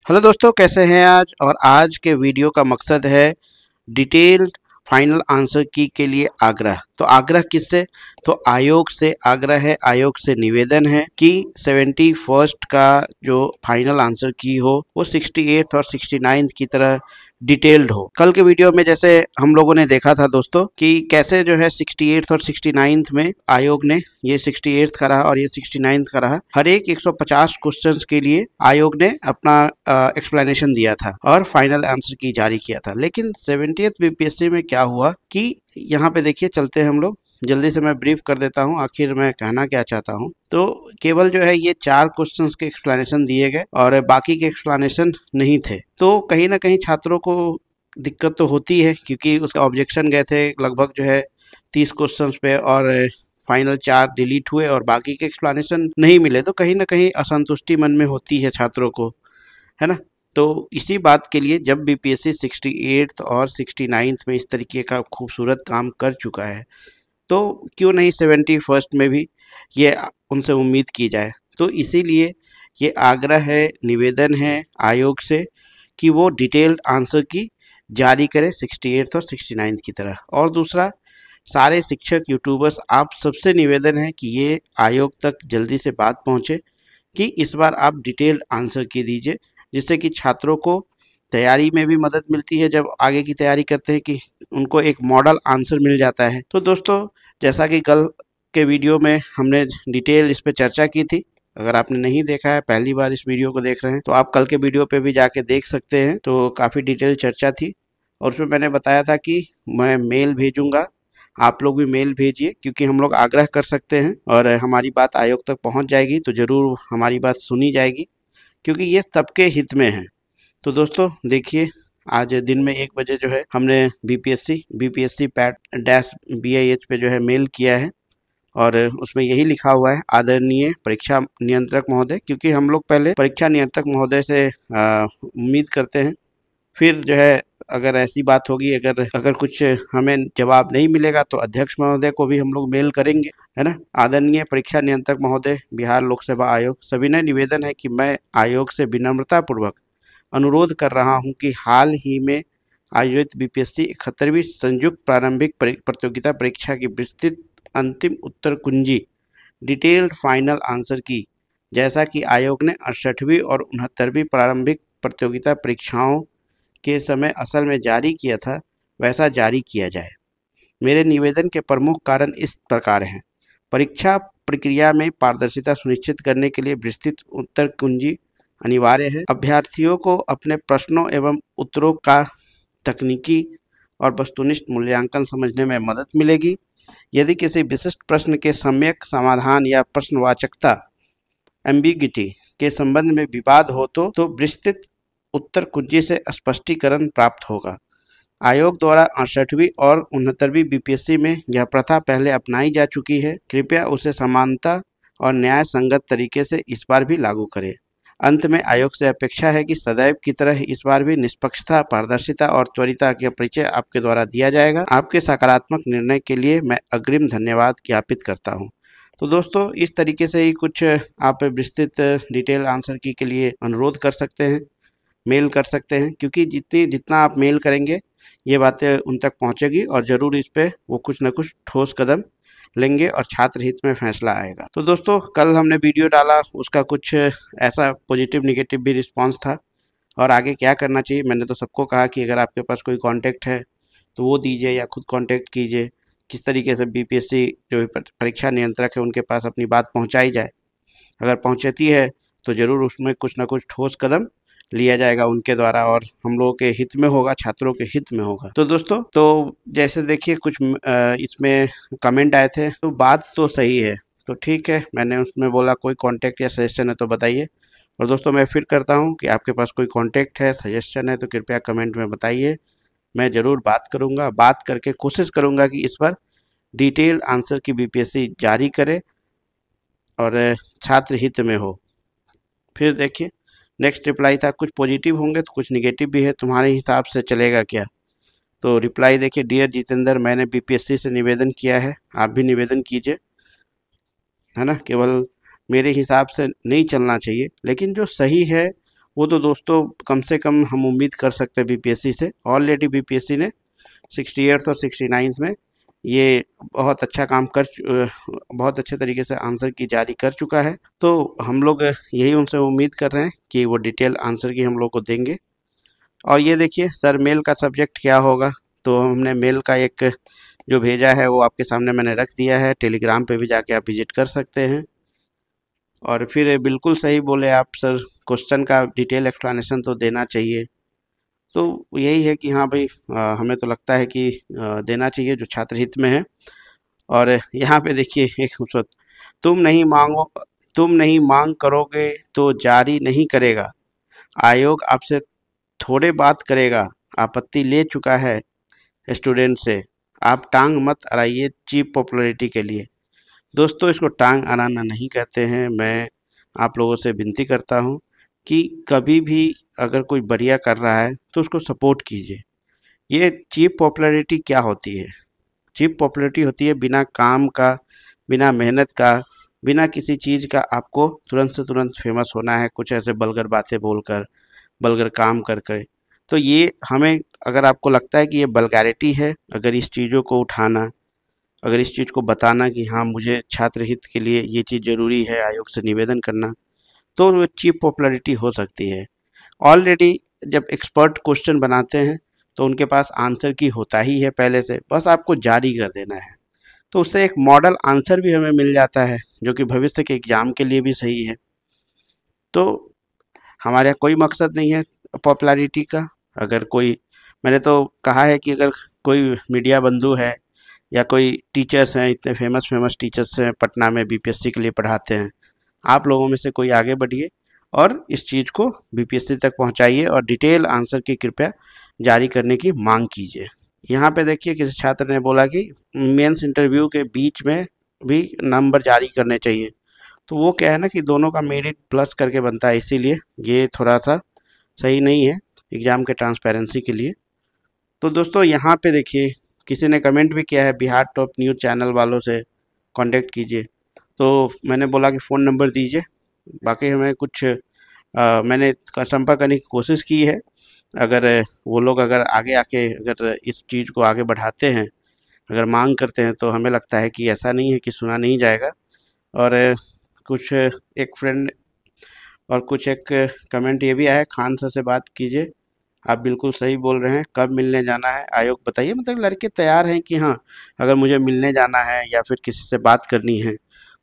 Hello दोस्तों, कैसे हैं आज। और आज के वीडियो का मकसद है डिटेल्ड फाइनल आंसर की के लिए आग्रह। तो आग्रह किससे? तो आयोग से आग्रह है, आयोग से निवेदन है कि 71st का जो फाइनल आंसर की हो वो 68th और 69th की तरह डिटेल्ड हो। कल के वीडियो में जैसे हम लोगों ने देखा था दोस्तों कि कैसे जो है 68th और 69th में आयोग ने ये 68th का रहा और ये 69th का रहा, हर एक 150 क्वेश्चंस के लिए आयोग ने अपना एक्सप्लेनेशन दिया था और फाइनल आंसर की जारी किया था। लेकिन 70th बीपीएससी में क्या हुआ कि यहाँ पे देखिए, चलते हैं हम लोग, जल्दी से मैं ब्रीफ कर देता हूँ आखिर मैं कहना क्या चाहता हूँ। तो केवल जो है ये 4 क्वेश्चंस के एक्सप्लेनेशन दिए गए और बाकी के एक्सप्लेनेशन नहीं थे। तो कहीं ना कहीं छात्रों को दिक्कत तो होती है, क्योंकि उसका ऑब्जेक्शन गए थे लगभग जो है 30 क्वेश्चंस पे और फाइनल 4 डिलीट हुए और बाकी के एक्सप्लेनेशन नहीं मिले। तो कहीं ना कहीं असंतुष्टि मन में होती है छात्रों को, है ना। तो इसी बात के लिए जब बीपीएससी 68th और 69th में इस तरीके का खूबसूरत काम कर चुका है, तो क्यों नहीं 71st में भी ये उनसे उम्मीद की जाए। तो इसीलिए ये आग्रह है, निवेदन है आयोग से कि वो डिटेल्ड आंसर की जारी करे 68th और 69th की तरह। और दूसरा, सारे शिक्षक यूट्यूबर्स आप सबसे निवेदन है कि ये आयोग तक जल्दी से बात पहुँचे कि इस बार आप डिटेल्ड आंसर की दीजिए, जिससे कि छात्रों को तैयारी में भी मदद मिलती है। जब आगे की तैयारी करते हैं कि उनको एक मॉडल आंसर मिल जाता है। तो दोस्तों, जैसा कि कल के वीडियो में हमने डिटेल इस पे चर्चा की थी, अगर आपने नहीं देखा है, पहली बार इस वीडियो को देख रहे हैं, तो आप कल के वीडियो पे भी जाके देख सकते हैं। तो काफ़ी डिटेल चर्चा थी और उसमें मैंने बताया था कि मैं मेल भेजूंगा, आप लोग भी मेल भेजिए, क्योंकि हम लोग आग्रह कर सकते हैं और हमारी बात आयोग तक पहुंच जाएगी तो ज़रूर हमारी बात सुनी जाएगी, क्योंकि ये सबके हित में है। तो दोस्तों देखिए, आज दिन में 1 बजे जो है हमने बीपीएससी पैट डैश BIH पे जो है मेल किया है और उसमें यही लिखा हुआ है, आदरणीय परीक्षा नियंत्रक महोदय, क्योंकि हम लोग पहले परीक्षा नियंत्रक महोदय से उम्मीद करते हैं, फिर जो है अगर ऐसी बात होगी, अगर कुछ हमें जवाब नहीं मिलेगा तो अध्यक्ष महोदय को भी हम लोग मेल करेंगे, है ना। आदरणीय परीक्षा नियंत्रक महोदय, बिहार लोक सेवा आयोग, सविनय निवेदन है कि मैं आयोग से विनम्रता पूर्वक अनुरोध कर रहा हूं कि हाल ही में आयोजित बीपीएससी 71वीं संयुक्त प्रारंभिक प्रतियोगिता परीक्षा की विस्तृत अंतिम उत्तर कुंजी डिटेल्ड फाइनल आंसर की, जैसा कि आयोग ने 68वीं और 69वीं प्रारंभिक प्रतियोगिता परीक्षाओं के समय असल में जारी किया था, वैसा जारी किया जाए। मेरे निवेदन के प्रमुख कारण इस प्रकार हैं। परीक्षा प्रक्रिया में पारदर्शिता सुनिश्चित करने के लिए विस्तृत उत्तर कुंजी अनिवार्य है। अभ्यर्थियों को अपने प्रश्नों एवं उत्तरों का तकनीकी और वस्तुनिष्ठ मूल्यांकन समझने में मदद मिलेगी। यदि किसी विशिष्ट प्रश्न के सम्यक समाधान या प्रश्नवाचकता एम्बिगिटी के संबंध में विवाद हो तो विस्तृत उत्तर कुंजी से स्पष्टीकरण प्राप्त होगा। आयोग द्वारा 68वीं और 69वीं बीपीएससी में यह प्रथा पहले अपनाई जा चुकी है, कृपया उसे समानता और न्याय संगत तरीके से इस बार भी लागू करें। अंत में आयोग से अपेक्षा है कि सदैव की तरह इस बार भी निष्पक्षता, पारदर्शिता और त्वरिता का परिचय आपके द्वारा दिया जाएगा। आपके सकारात्मक निर्णय के लिए मैं अग्रिम धन्यवाद ज्ञापित करता हूँ। तो दोस्तों, इस तरीके से ही कुछ आप विस्तृत डिटेल आंसर की के लिए अनुरोध कर सकते हैं, मेल कर सकते हैं, क्योंकि जितना आप मेल करेंगे ये बातें उन तक पहुंचेगी और ज़रूर इस पे वो कुछ ना कुछ ठोस कदम लेंगे और छात्र हित में फैसला आएगा। तो दोस्तों, कल हमने वीडियो डाला, उसका कुछ ऐसा पॉजिटिव निगेटिव भी रिस्पांस था। और आगे क्या करना चाहिए, मैंने तो सबको कहा कि अगर आपके पास कोई कांटेक्ट है तो वो दीजिए या खुद कांटेक्ट कीजिए, किस तरीके से बीपीएससी जो परीक्षा नियंत्रक है उनके पास अपनी बात पहुँचाई जाए। अगर पहुँचती है तो ज़रूर उसमें कुछ ना कुछ ठोस कदम लिया जाएगा उनके द्वारा और हम लोगों के हित में होगा, छात्रों के हित में होगा। तो दोस्तों, तो जैसे देखिए कुछ इसमें कमेंट आए थे, तो बात तो सही है, तो ठीक है, मैंने उसमें बोला कोई कांटेक्ट या सजेशन है तो बताइए। और दोस्तों, मैं फिर करता हूं कि आपके पास कोई कांटेक्ट है, सजेशन है तो कृपया कमेंट में बताइए, मैं ज़रूर बात करूँगा। बात करके कोशिश करूँगा कि इस बार डिटेल आंसर की बीपीएससी जारी करे और छात्र हित में हो। फिर देखिए नेक्स्ट रिप्लाई था, कुछ पॉजिटिव होंगे तो कुछ निगेटिव भी है, तुम्हारे हिसाब से चलेगा क्या। तो रिप्लाई देखिए, डियर जितेंद्र, मैंने बीपीएससी से निवेदन किया है, आप भी निवेदन कीजिए, है ना। केवल मेरे हिसाब से नहीं चलना चाहिए, लेकिन जो सही है वो तो दोस्तों कम से कम हम उम्मीद कर सकते हैं बीपीएससी से। ऑलरेडी बीपीएससी ने 68 और 69 में ये बहुत अच्छा काम बहुत अच्छे तरीके से आंसर की जारी कर चुका है। तो हम लोग यही उनसे उम्मीद कर रहे हैं कि वो डिटेल आंसर की हम लोग को देंगे। और ये देखिए सर, मेल का सब्जेक्ट क्या होगा, तो हमने मेल का एक जो भेजा है वो आपके सामने मैंने रख दिया है। टेलीग्राम पे भी जाके आप विजिट कर सकते हैं। और फिर बिल्कुल सही बोले आप सर, क्वेश्चन का डिटेल एक्सप्लेनेशन तो देना चाहिए। तो यही है कि हाँ भाई, हमें तो लगता है कि देना चाहिए जो छात्र हित में है। और यहाँ पे देखिए एक खूबसूरत, तुम नहीं मांग करोगे तो जारी नहीं करेगा, आयोग आपसे थोड़े बात करेगा, आपत्ति ले चुका है स्टूडेंट से, आप टांग मत अड़ाइए चीप पॉपुलैरिटी के लिए। दोस्तों, इसको टांग अड़ाना नहीं कहते हैं। मैं आप लोगों से विनती करता हूँ कि कभी भी अगर कोई बढ़िया कर रहा है तो उसको सपोर्ट कीजिए। ये चीप पॉपुलैरिटी क्या होती है? चीप पॉपुलैरिटी होती है बिना काम का, बिना मेहनत का, बिना किसी चीज़ का आपको तुरंत से तुरंत फेमस होना है, कुछ ऐसे बलगर बातें बोलकर, बलगर काम कर कर। तो ये हमें, अगर आपको लगता है कि ये बल्गैरिटी है, अगर इस चीज़ों को उठाना, अगर इस चीज़ को बताना कि हाँ मुझे छात्र हित के लिए ये चीज़ ज़रूरी है, आयोग से निवेदन करना, तो वो चीप पॉपुलैरिटी हो सकती है। ऑलरेडी जब एक्सपर्ट क्वेश्चन बनाते हैं तो उनके पास आंसर की होता ही है पहले से, बस आपको जारी कर देना है। तो उससे एक मॉडल आंसर भी हमें मिल जाता है जो कि भविष्य के एग्ज़ाम के लिए भी सही है। तो हमारे यहाँ कोई मकसद नहीं है पॉपुलैरिटी का। अगर कोई, मैंने तो कहा है कि अगर कोई मीडिया बंधु है या कोई टीचर्स हैं, इतने फेमस टीचर्स हैं पटना में बीपीएससी के लिए पढ़ाते हैं, आप लोगों में से कोई आगे बढ़िए और इस चीज़ को बीपीएससी तक पहुंचाइए और डिटेल आंसर की कृपया जारी करने की मांग कीजिए। यहाँ पे देखिए किसी छात्र ने बोला कि मेंस इंटरव्यू के बीच में भी नंबर जारी करने चाहिए। तो वो क्या है ना कि दोनों का मेरिट प्लस करके बनता है, इसीलिए ये थोड़ा सा सही नहीं है एग्ज़ाम के ट्रांसपेरेंसी के लिए। तो दोस्तों यहाँ पे देखिए किसी ने कमेंट भी किया है, बिहार टॉप न्यूज़ चैनल वालों से कांटेक्ट कीजिए। तो मैंने बोला कि फ़ोन नंबर दीजिए। बाकी हमें कुछ मैंने संपर्क करने की कोशिश की है। अगर वो लोग अगर आगे आके अगर इस चीज़ को आगे बढ़ाते हैं, अगर मांग करते हैं, तो हमें लगता है कि ऐसा नहीं है कि सुना नहीं जाएगा। और कुछ एक फ्रेंड और कुछ एक कमेंट ये भी आया, खान सर से बात कीजिए, आप बिल्कुल सही बोल रहे हैं, कब मिलने जाना है आयोग बताइए। मतलब लड़के तैयार हैं कि हाँ अगर मुझे मिलने जाना है या फिर किसी से बात करनी है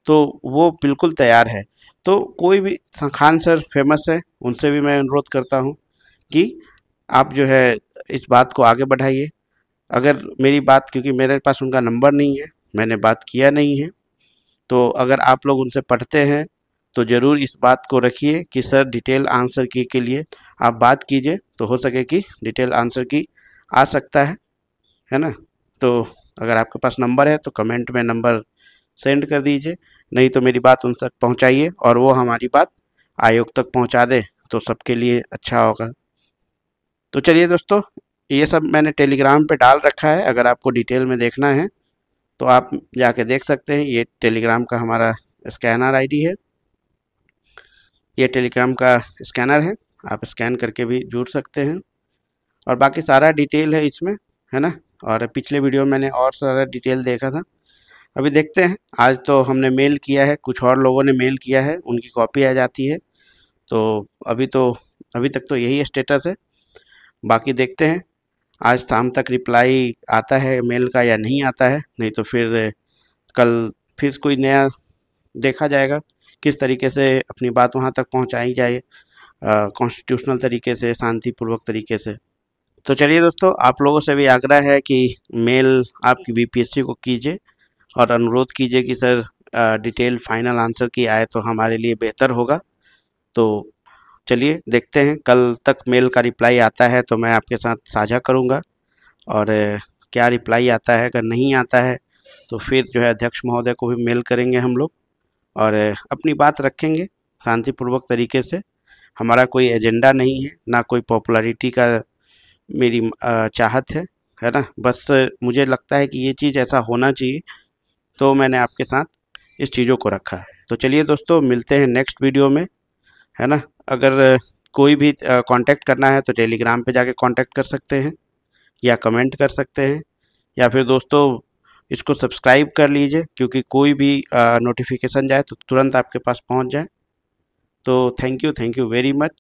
तो वो बिल्कुल तैयार है। तो कोई भी, खान सर फेमस है, उनसे भी मैं अनुरोध करता हूँ कि आप जो है इस बात को आगे बढ़ाइए। अगर मेरी बात, क्योंकि मेरे पास उनका नंबर नहीं है, मैंने बात किया नहीं है, तो अगर आप लोग उनसे पढ़ते हैं तो ज़रूर इस बात को रखिए कि सर डिटेल आंसर की के लिए आप बात कीजिए, तो हो सके कि डिटेल आंसर की आ सकता है ना। तो अगर आपके पास नंबर है तो कमेंट में नंबर सेंड कर दीजिए, नहीं तो मेरी बात उन तक पहुंचाइए और वो हमारी बात आयोग तक पहुंचा दे तो सबके लिए अच्छा होगा। तो चलिए दोस्तों, ये सब मैंने टेलीग्राम पे डाल रखा है, अगर आपको डिटेल में देखना है तो आप जाके देख सकते हैं। ये टेलीग्राम का हमारा स्कैनर आईडी है, ये टेलीग्राम का स्कैनर है, आप स्कैन करके भी जुड़ सकते हैं। और बाकी सारा डिटेल है इसमें, है ना। और पिछले वीडियो में मैंने और सारा डिटेल देखा था। अभी देखते हैं, आज तो हमने मेल किया है, कुछ और लोगों ने मेल किया है, उनकी कॉपी आ जाती है। तो अभी तक तो यही स्टेटस है। बाकी देखते हैं आज शाम तक रिप्लाई आता है मेल का या नहीं आता है, नहीं तो फिर कल फिर कोई नया देखा जाएगा किस तरीके से अपनी बात वहाँ तक पहुँचाई जाए, कॉन्स्टिट्यूशनल तरीके से, शांतिपूर्वक तरीके से। तो चलिए दोस्तों, आप लोगों से भी आग्रह है कि मेल आपकी बीपीएससी को कीजिए और अनुरोध कीजिए कि सर डिटेल फाइनल आंसर की आए तो हमारे लिए बेहतर होगा। तो चलिए देखते हैं, कल तक मेल का रिप्लाई आता है तो मैं आपके साथ साझा करूंगा। और क्या रिप्लाई आता है, अगर नहीं आता है तो फिर जो है अध्यक्ष महोदय को भी मेल करेंगे हम लोग और अपनी बात रखेंगे शांतिपूर्वक तरीके से। हमारा कोई एजेंडा नहीं है, ना कोई पॉपुलैरिटी का मेरी चाहत है ना। बस मुझे लगता है कि ये चीज़ ऐसा होना चाहिए, तो मैंने आपके साथ इस चीज़ों को रखा है। तो चलिए दोस्तों, मिलते हैं नेक्स्ट वीडियो में, है ना। अगर कोई भी कांटेक्ट करना है तो टेलीग्राम पे जाके कांटेक्ट कर सकते हैं या कमेंट कर सकते हैं, या फिर दोस्तों इसको सब्सक्राइब कर लीजिए, क्योंकि कोई भी नोटिफिकेशन जाए तो तुरंत आपके पास पहुंच जाए। तो थैंक यू वेरी मच।